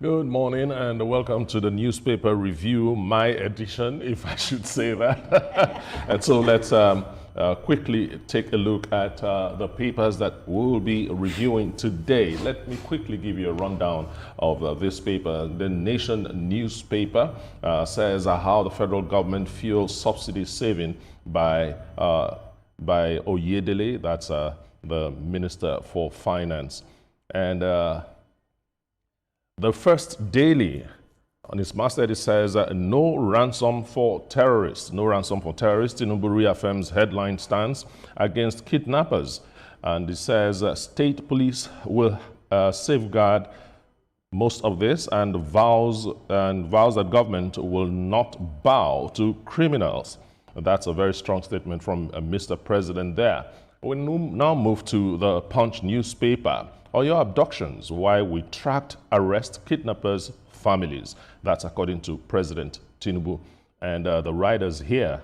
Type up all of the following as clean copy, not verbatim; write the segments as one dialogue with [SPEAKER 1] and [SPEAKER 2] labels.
[SPEAKER 1] Good morning and welcome to the newspaper review, my edition, if I should say that. And so let's quickly take a look at the papers that we'll be reviewing today. Let me quickly give you a rundown of this paper. The Nation newspaper says how the federal government fuels subsidy saving by Oyedele, that's the Minister for Finance. And the First Daily, on its masthead, it says, no ransom for terrorists. No ransom for terrorists. Tinubu reaffirms headline stance against kidnappers. And it says, state police will safeguard most of this and vows that government will not bow to criminals. That's a very strong statement from Mr. President there. We now move to the Punch newspaper. Oyo abductions, why we tracked, arrest kidnappers' families. That's according to President Tinubu. And the writers here,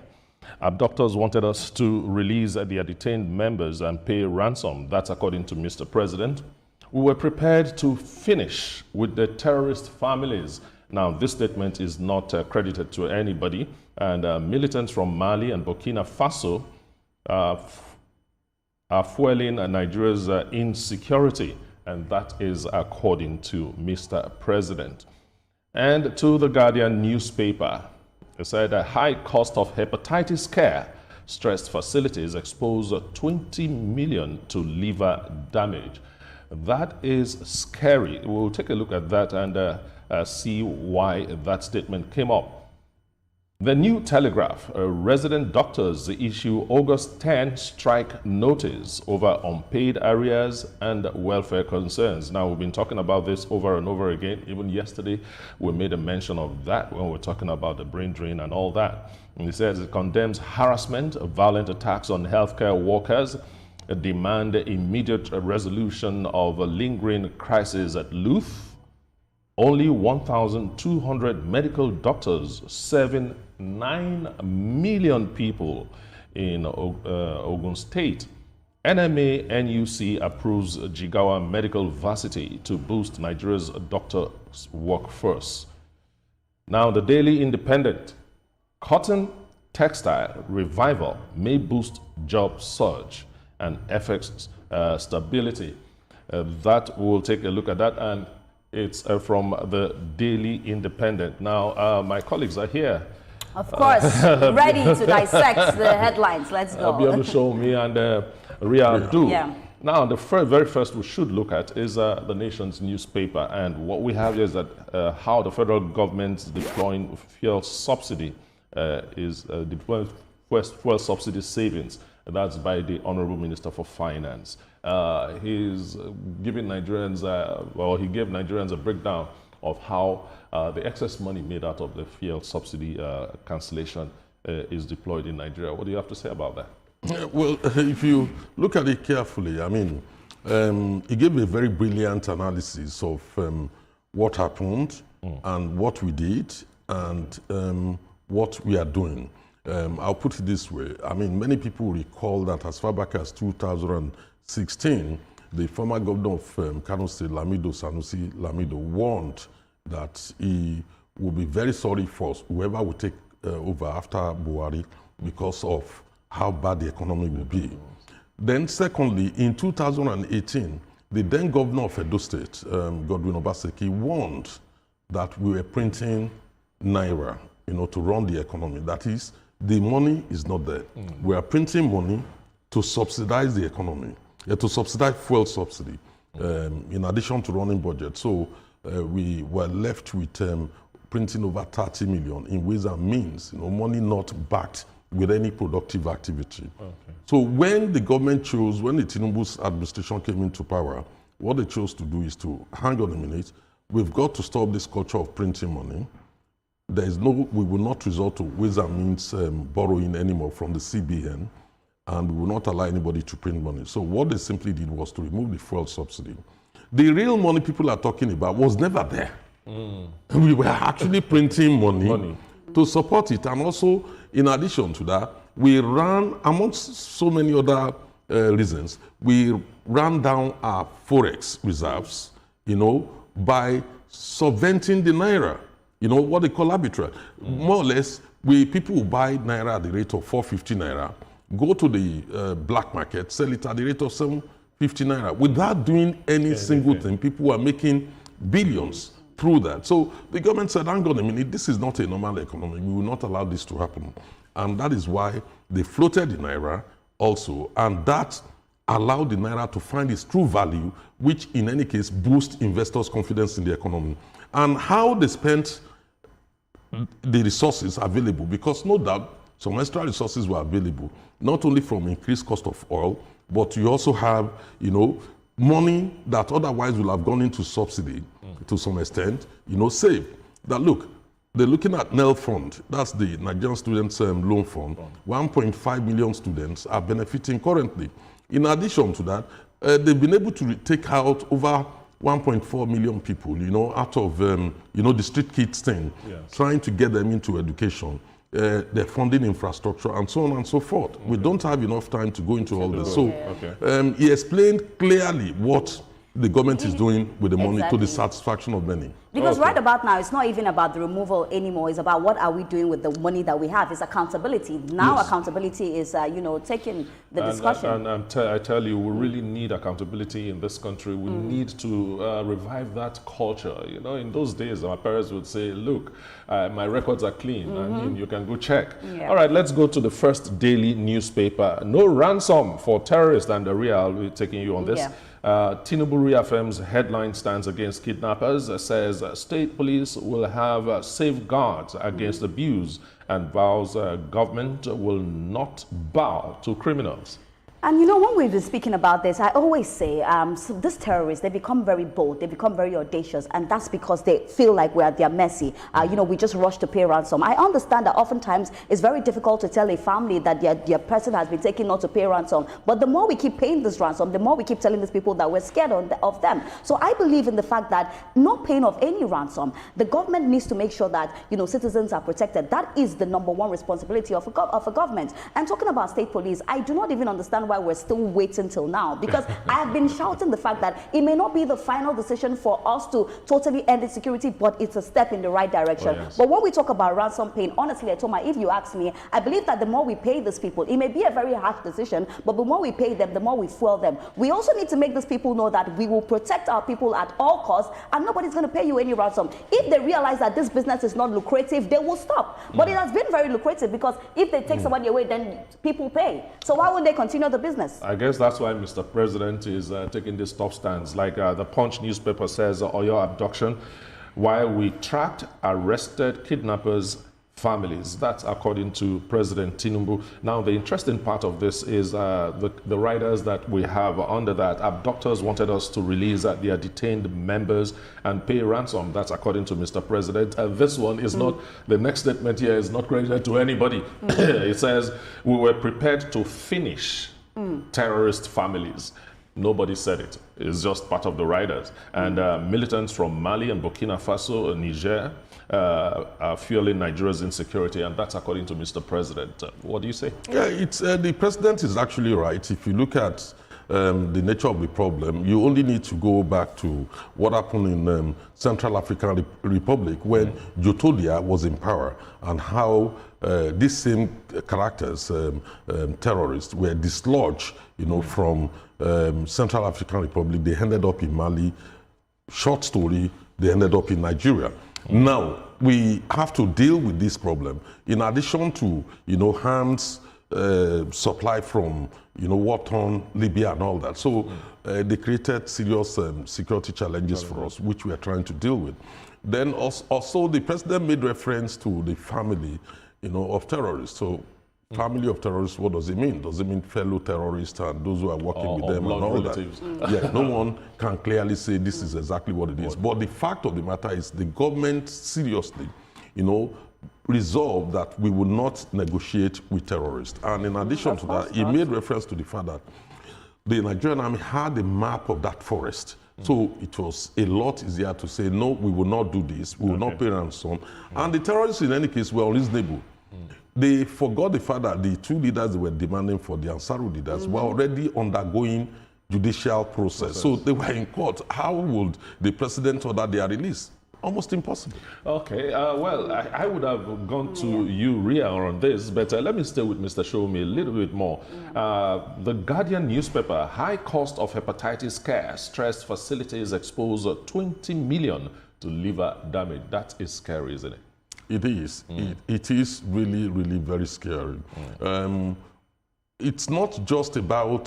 [SPEAKER 1] abductors wanted us to release their detained members and pay ransom. That's according to Mr. President. We were prepared to finish with the terrorist families. Now, this statement is not credited to anybody. And militants from Mali and Burkina Faso are fueling Nigeria's insecurity, and that is according to Mr. President. And to the Guardian newspaper, it said a high cost of hepatitis care, stressed facilities expose 20 million to liver damage. That is scary. We'll take a look at that and see why that statement came up. The New Telegraph, resident doctors issue August 10 strike notice over unpaid arrears and welfare concerns. Now, we've been talking about this over and over again. Even yesterday, we made a mention of that when we're talking about the brain drain and all that. And it says it condemns harassment, violent attacks on healthcare workers, demand immediate resolution of a lingering crisis at Luth. Only 1,200 medical doctors serving 9 million people in Ogun State. NMA NUC approves Jigawa Medical Varsity to boost Nigeria's doctor workforce. Now, the Daily Independent. Cotton textile revival may boost job surge and affects stability. That we'll take a look at that. And it's from the Daily Independent. Now, my colleagues are here.
[SPEAKER 2] Of course, ready to dissect the headlines. Let's go.
[SPEAKER 1] Be able to show me and Ria Abdul.
[SPEAKER 2] Yeah.
[SPEAKER 1] Now, the very first we should look at is the Nation's newspaper. And what we have here is that how the federal government deploying fuel subsidy is deploying fuel subsidy savings. That's by the Honorable Minister for Finance. He's giving Nigerians, he gave Nigerians a breakdown of how the excess money made out of the fuel subsidy cancellation is deployed in Nigeria. What do you have to say about that?
[SPEAKER 3] Well, if you look at it carefully, I mean, he gave a very brilliant analysis of what happened and what we did and what we are doing. I'll put it this way. I mean, many people recall that as far back as 2016, the former governor of Kano State, Lamido Sanusi Lamido, warned that he would be very sorry for whoever would take over after Buhari because of how bad the economy will be. Then secondly, in 2018, the then governor of Edo State, Godwin Obaseki, warned that we were printing Naira, to run the economy. That is, the money is not there. We are printing money to subsidize the economy, to subsidize fuel subsidy, in addition to running budget. So we were left with printing over 30 million in ways and means, money not backed with any productive activity. Okay. So when the government chose, when the Tinubu's administration came into power, what they chose to do is to, hang on a minute, we've got to stop this culture of printing money. We will not resort to ways and means borrowing anymore from the CBN, and we will not allow anybody to print money. So what they simply did was to remove the fuel subsidy. The real money people are talking about was never there. We were actually printing money to support it. And also, in addition to that, we ran, amongst so many other reasons, we ran down our forex reserves, by subventing the naira. You know what they call arbitrage. More or less, people who buy naira at the rate of 450 naira, go to the black market, sell it at the rate of 750 naira. Without doing any single thing, people are making billions through that. So the government said, hang on a minute, this is not a normal economy. We will not allow this to happen. And that is why they floated the naira also. And that allowed the naira to find its true value, which in any case boosts investors' confidence in the economy. And how they spent the resources available, because no doubt some extra resources were available, not only from increased cost of oil, but you also have, you know, money that otherwise will have gone into subsidy to some extent, you know, saved. That look, they're looking at NEL Fund, that's the Nigerian Students Loan Fund. 1.5 million students are benefiting currently. In addition to that, they've been able to take out over 1.4 million people, you know, out of, you know, the street kids thing, trying to get them into education. They're funding infrastructure and so on and so forth. We don't have enough time to go into all this. So he explained clearly what the government is doing with the money to the satisfaction of many.
[SPEAKER 2] Because right about now, it's not even about the removal anymore. It's about what are we doing with the money that we have. It's accountability. Now accountability is, you know, taking the discussion.
[SPEAKER 1] I tell you, we really need accountability in this country. We need to revive that culture. You know, in those days, my parents would say, look, my records are clean. I mean, you can go check. All right, let's go to the first daily newspaper. No ransom for terrorists, and the Real will be taking you on this. Tinubu reaffirms headline stands against kidnappers, says state police will have safeguards against abuse, and vows government will not bow to criminals.
[SPEAKER 2] And you know, when we've been speaking about this, I always say so these terrorists, they become very bold, they become very audacious, and that's because they feel like we're at their mercy. You know, we just rush to pay ransom. I understand that oftentimes it's very difficult to tell a family that their person has been taken not to pay ransom. But the more we keep paying this ransom, the more we keep telling these people that we're scared of them. So I believe in the fact that not paying of any ransom, the government needs to make sure that, you know, citizens are protected. That is the #1 responsibility of a government. And talking about state police, I do not even understand why we're still waiting till now, because I have been shouting the fact that it may not be the final decision for us to totally end insecurity, but it's a step in the right direction. But when we talk about ransom paying, honestly, Atoma, if you ask me, I believe that the more we pay these people, it may be a very harsh decision, but the more we pay them, the more we fuel them. We also need to make these people know that we will protect our people at all costs, and nobody's going to pay you any ransom. If they realize that this business is not lucrative, they will stop. But it has been very lucrative, because if they take somebody away, then people pay. So why would they continue the business?
[SPEAKER 1] I guess that's why Mr. President is taking this tough stance. Like the Punch newspaper says, Oyo abduction, while we tracked arrested kidnappers' families. That's according to President Tinubu. Now, the interesting part of this is the riders that we have under that. Abductors wanted us to release their detained members and pay ransom. That's according to Mr. President. This one is not, the next statement here is not credited to anybody. It says, we were prepared to finish terrorist families. Nobody said it. It's just part of the riders. And militants from Mali and Burkina Faso and Niger are fueling Nigeria's insecurity, and that's according to Mr. President. What do you say?
[SPEAKER 3] Yeah, it's the president is actually right. If you look at the nature of the problem, you only need to go back to what happened in Central African Republic when Jotolia was in power, and how these same characters, terrorists, were dislodged, you know, from Central African Republic. They ended up in Mali. Short story, they ended up in Nigeria. Now, we have to deal with this problem. In addition to, you know, arms supply from, you know, war-torn Libya and all that. So they created serious security challenges for us, which we are trying to deal with. Then also the president made reference to the family, you know, of terrorists. So family of terrorists, what does it mean? Does it mean fellow terrorists and those who are working with them and all relatives? That? Yeah, no one can clearly say this is exactly what it is. But the fact of the matter is the government seriously, you know, resolved that we will not negotiate with terrorists. And in addition to that, he made reference to the fact that the Nigerian army had a map of that forest. So it was a lot easier to say, no, we will not do this, we will not pay ransom. And the terrorists, in any case, were unreasonable. They forgot the fact that the two leaders they were demanding for, the Ansaru leaders, were already undergoing judicial process. So they were in court. How would the president order their release? almost impossible.
[SPEAKER 1] Okay, well, I would have gone to you, Ria, on this, but let me stay with Mr. Shomi a little bit more. The Guardian newspaper, high cost of hepatitis care, stressed facilities expose 20 million to liver damage. That is scary, isn't it?
[SPEAKER 3] It is. It is really, really very scary. It's not just about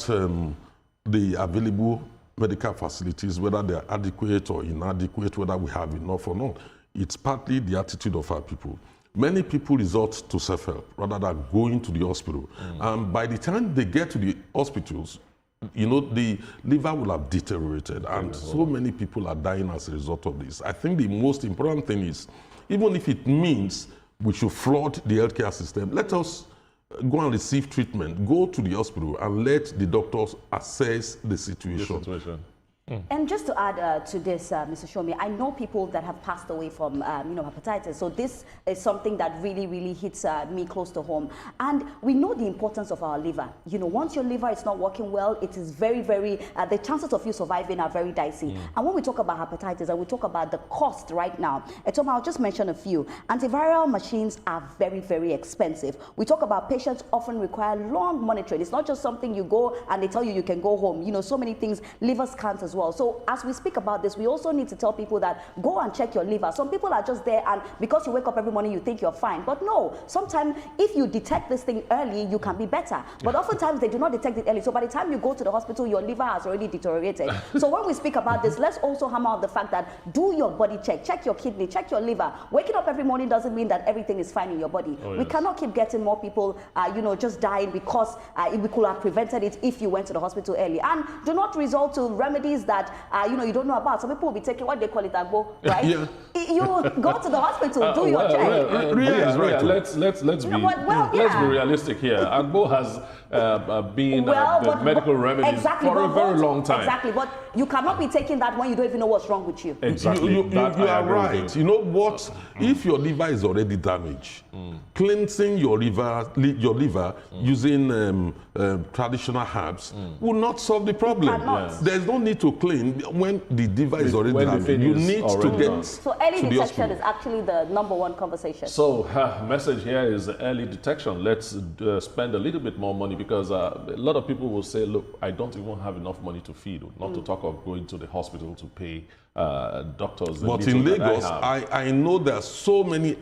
[SPEAKER 3] the available medical facilities, whether they're adequate or inadequate, whether we have enough or not. It's partly the attitude of our people. Many people resort to self-help rather than going to the hospital. And by the time they get to the hospitals, you know, the liver will have deteriorated, and so many people are dying as a result of this. I think the most important thing is, even if it means we should flood the healthcare system, let us go and receive treatment, go to the hospital and let the doctors assess the situation.
[SPEAKER 2] And just to add to this, Mr. Shomi, I know people that have passed away from, hepatitis. So this is something that really, really hits me close to home. And we know the importance of our liver. You know, once your liver is not working well, it is very, very, the chances of you surviving are very dicey. And when we talk about hepatitis and we talk about the cost right now, Etoma, I'll just mention a few. Antiviral machines are very, very expensive. We talk about patients often require long monitoring. It's not just something you go and they tell you can go home. You know, so many things, liver scans as well. So as we speak about this, we also need to tell people that go and check your liver. Some people are just there, and because you wake up every morning, you think you're fine. But no, sometimes if you detect this thing early, you can be better. But oftentimes they do not detect it early. So by the time you go to the hospital, your liver has already deteriorated. So when we speak about this, let's also hammer out the fact that do your body check your kidney, check your liver. Waking up every morning doesn't mean that everything is fine in your body. We cannot keep getting more people, just dying because we could have prevented it if you went to the hospital early. And do not resort to remedies that you don't know about. Some people will be taking what they call it agbo, right? You go to the hospital, do your check.
[SPEAKER 1] Let's be realistic here. Agbo has been the medical remedy for a very long time.
[SPEAKER 2] Exactly, but you cannot be taking that when you don't even know what's wrong with you.
[SPEAKER 1] Exactly.
[SPEAKER 3] You are right. You know what? If your liver is already damaged, cleansing your liver using traditional herbs will not solve the problem. There's no need to clean when the liver is already damaged. You need to get
[SPEAKER 2] so early detection is actually the #1 conversation.
[SPEAKER 1] So message here is early detection. Let's spend a little bit more money, because a lot of people will say, look, I don't even have enough money to feed, not to talk of going to the hospital to pay doctors.
[SPEAKER 3] But in Lagos, I know there are so many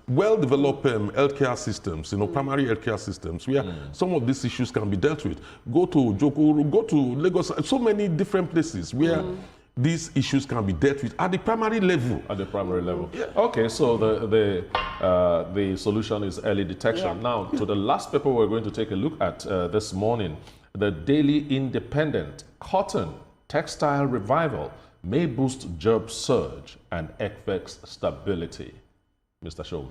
[SPEAKER 3] well-developed healthcare systems, primary healthcare systems, where some of these issues can be dealt with. Go to Jokuru, go to Lagos, so many different places where these issues can be dealt with at the primary level. At the primary level.
[SPEAKER 1] Okay, so the solution is early detection. Now, to the last paper we're going to take a look at this morning, the Daily Independent. Cotton, textile revival may boost job surge and affects stability. Mr. Shomi.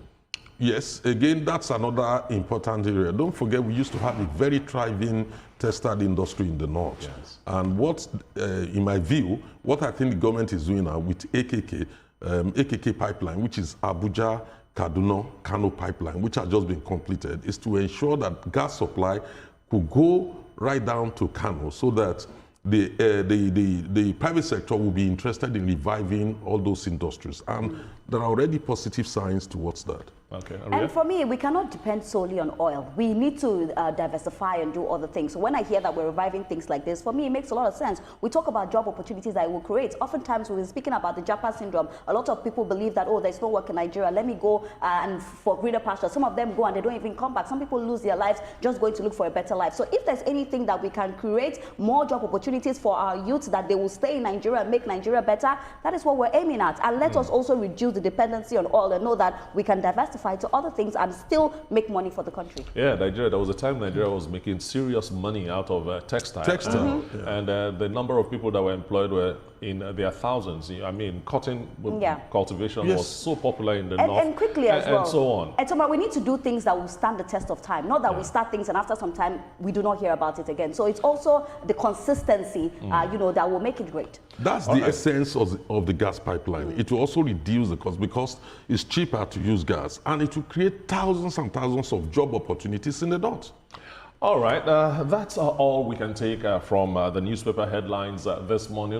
[SPEAKER 3] Yes, again, that's another important area. Don't forget, we used to have a very thriving textile industry in the north. And what, in my view, what I think the government is doing now with AKK pipeline, which is Abuja, Kaduna, Kano pipeline, which has just been completed, is to ensure that gas supply could go right down to Kano, so that the private sector will be interested in reviving all those industries. And there are already positive signs towards that.
[SPEAKER 1] Okay.
[SPEAKER 2] And for me, we cannot depend solely on oil. We need to diversify and do other things. So when I hear that we're reviving things like this, for me, it makes a lot of sense. We talk about job opportunities that it will create. Oftentimes, we've been speaking about the Japa syndrome. A lot of people believe that, there's no work in Nigeria. Let me go and for greener pasture. Some of them go and they don't even come back. Some people lose their lives just going to look for a better life. So if there's anything that we can create more job opportunities for our youth, that they will stay in Nigeria and make Nigeria better, that is what we're aiming at. And let us also reduce the dependency on oil and know that we can diversify to other things and still make money for the country. Yeah,
[SPEAKER 1] Nigeria, there was a time Nigeria was making serious money out of textile. And the number of people that were employed were in their thousands. I mean, cotton cultivation was so popular in the north. And quickly as well. And so on.
[SPEAKER 2] And so we need to do things that will stand the test of time. Not that we start things and after some time we do not hear about it again. So it's also the consistency, that will make it great.
[SPEAKER 3] That's the essence of the gas pipeline. It will also reduce the cost because it's cheaper to use gas, and it will create thousands and thousands of job opportunities in the north.
[SPEAKER 1] All right, that's all we can take from the newspaper headlines this morning.